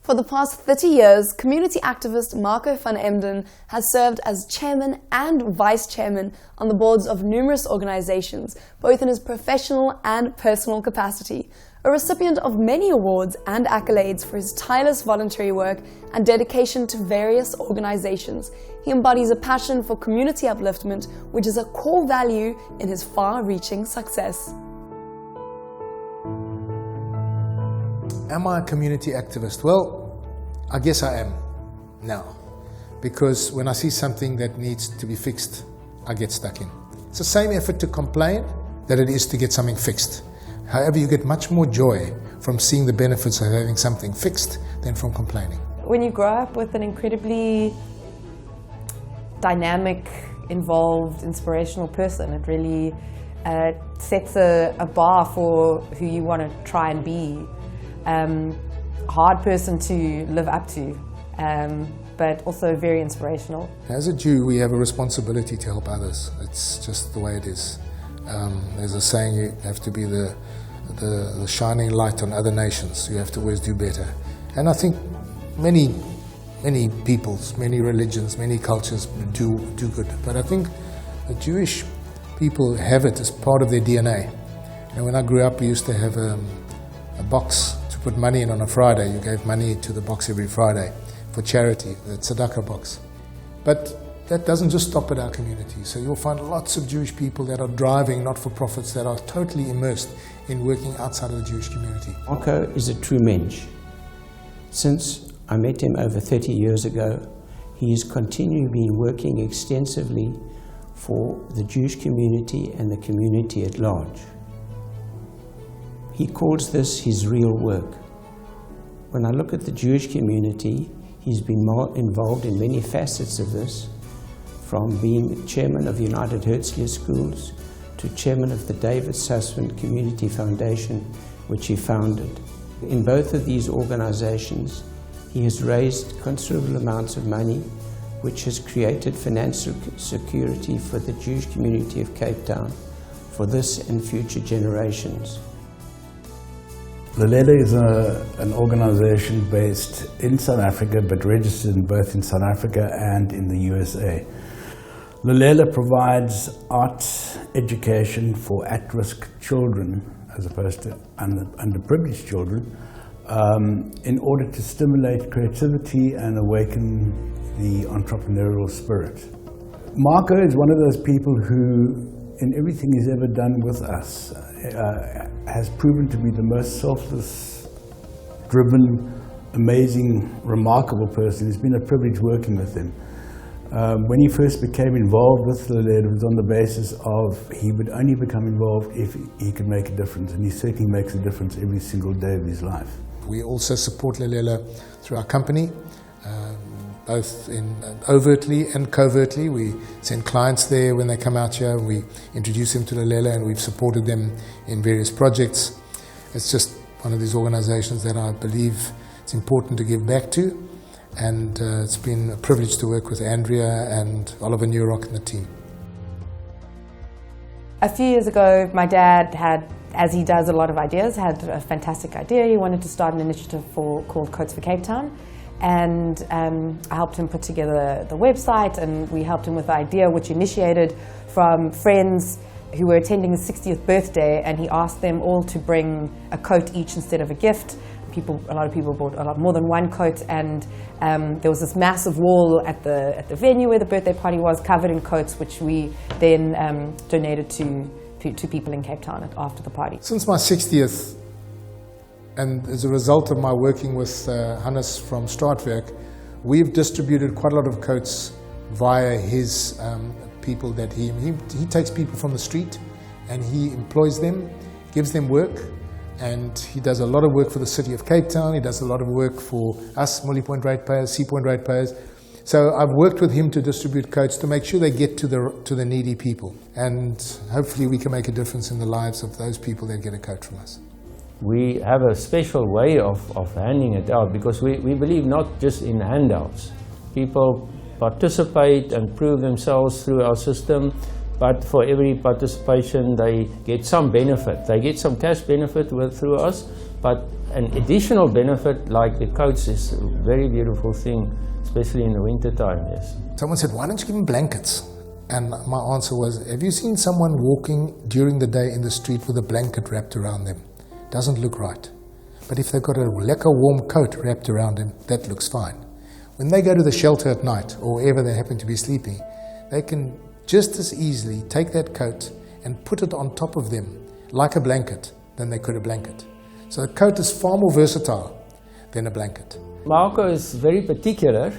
For the past 30 years, community activist Marco van Embden has served as chairman and vice chairman on the boards of numerous organizations, both in his professional and personal capacity. A recipient of many awards and accolades for his tireless voluntary work and dedication to various organizations, he embodies a passion for community upliftment, which is a core value in his far-reaching success. Am I a community activist? Well, I guess I am now, because when I see something that needs to be fixed, I get stuck in. It's the same effort to complain that it is to get something fixed. However, you get much more joy from seeing the benefits of having something fixed than from complaining. When you grow up with an incredibly dynamic, involved, inspirational person, it really sets a bar for who you want to try and be. Hard person to live up to, but also very inspirational. As a Jew, we have a responsibility to help others. It's just the way it is. There's a saying, you have to be the shining light on other nations. You have to always do better. And I think many peoples, many religions, many cultures do good. But I think the Jewish people have it as part of their DNA. And when I grew up, we used to have a box to put money in on a Friday. You gave money to the box every Friday for charity, the tzedakah box. But that doesn't just stop at our community. So you'll find lots of Jewish people that are driving not-for-profits that are totally immersed in working outside of the Jewish community. Marco is a true mensch. Since I met him over 30 years ago, he has continually been working extensively for the Jewish community and the community at large. He calls this his real work. When I look at the Jewish community, he's been more involved in many facets of this, from being chairman of United Herzliya Schools to chairman of the David Sussman Community Foundation, which he founded. In both of these organizations, he has raised considerable amounts of money, which has created financial security for the Jewish community of Cape Town for this and future generations. Lelela is an organization based in South Africa, but registered both in South Africa and in the USA. Lelela provides art education for at-risk children, as opposed to underprivileged children, in order to stimulate creativity and awaken the entrepreneurial spirit. Marco is one of those people who, in everything he's ever done with us, has proven to be the most selfless, driven, amazing, remarkable person. It's been a privilege working with him. When he first became involved with Lelela, it was on the basis of he would only become involved if he could make a difference, and he certainly makes a difference every single day of his life. We also support Lelela through our company, both overtly and covertly. We send clients there when they come out here. We introduce them to Lelela, and we've supported them in various projects. It's just one of these organizations that I believe it's important to give back to, and it's been a privilege to work with Andrea and Oliver Newrock and the team. A few years ago, my dad had, as he does a lot of ideas, had a fantastic idea. He wanted to start an initiative called Coats for Cape Town. And I helped him put together the website, and we helped him with the idea, which initiated from friends who were attending his 60th birthday, and he asked them all to bring a coat each instead of a gift. A lot of people bought a lot more than one coat, and there was this massive wall at the venue where the birthday party was, covered in coats, which we then donated to people in Cape Town after the party. Since my 60th, and as a result of my working with Hannes from Straatwerk, we've distributed quite a lot of coats via his people that he takes people from the street and he employs them, gives them work, and he does a lot of work for the city of Cape Town. He does a lot of work for us, Mully Point ratepayers, Sea Point ratepayers. So I've worked with him to distribute coats to make sure they get to the needy people, and hopefully we can make a difference in the lives of those people that get a coat from us. We have a special way of handing it out, because we believe not just in handouts. People participate and prove themselves through our system, but for every participation they get some benefit. They get some cash benefit through us, But an additional benefit like the coats is a very beautiful thing, especially in the winter time, yes. Someone said, why don't you give them blankets? And my answer was, have you seen someone walking during the day in the street with a blanket wrapped around them? Doesn't look right. But if they've got a lekker warm coat wrapped around them, that looks fine. When they go to the shelter at night, or wherever they happen to be sleeping, they can just as easily take that coat and put it on top of them like a blanket than they could a blanket. So a coat is far more versatile than a blanket. Marco is very particular,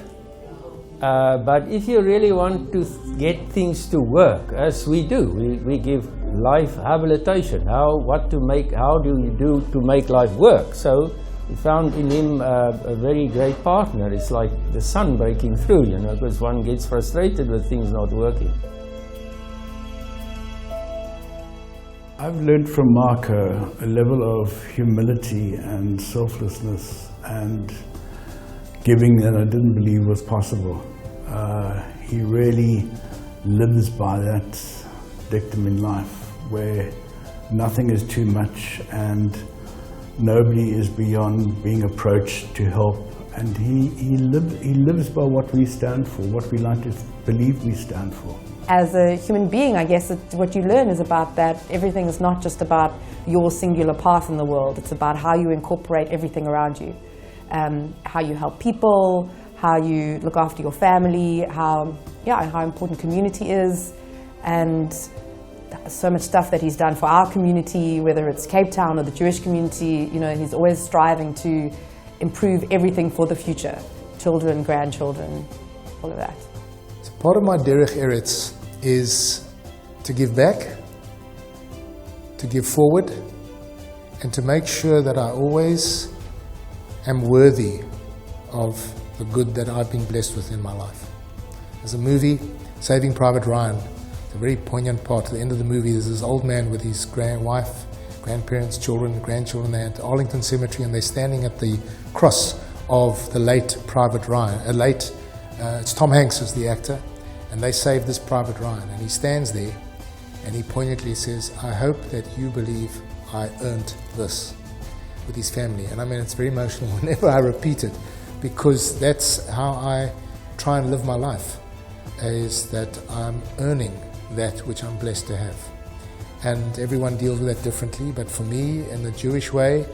but if you really want to get things to work, as we do, we give life habilitation, how do you do to make life work. So we found in him a very great partner. It's like the sun breaking through, you know, because one gets frustrated with things not working. I've learned from Marco a level of humility and selflessness and giving that I didn't believe was possible. He really lives by that dictum in life where nothing is too much and nobody is beyond being approached to help. And he lives by what we stand for, what we like to believe we stand for. As a human being, I guess what you learn is about that everything is not just about your singular path in the world. It's about how you incorporate everything around you, how you help people, how you look after your family, how important community is, and so much stuff that he's done for our community, whether it's Cape Town or the Jewish community. You know, he's always striving to improve everything for the future, children, grandchildren, all of that. So part of my Derech Eretz is to give back, to give forward, and to make sure that I always am worthy of the good that I've been blessed with in my life. There's a movie, Saving Private Ryan. It's a very poignant part. At the end of the movie, there's this old man with his wife, grandparents, children, grandchildren. They're at Arlington Cemetery, and they're standing at the cross of the late Private Ryan. It's Tom Hanks as the actor, and they saved this Private Ryan. And he stands there, and he poignantly says, I hope that you believe I earned this, with his family. And I mean, it's very emotional whenever I repeat it, because that's how I try and live my life, is that I'm earning that which I'm blessed to have. And everyone deals with that differently, but for me, in the Jewish way,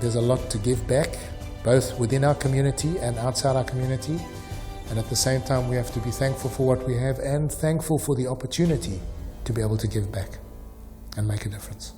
there's a lot to give back, both within our community and outside our community. And at the same time, we have to be thankful for what we have and thankful for the opportunity to be able to give back and make a difference.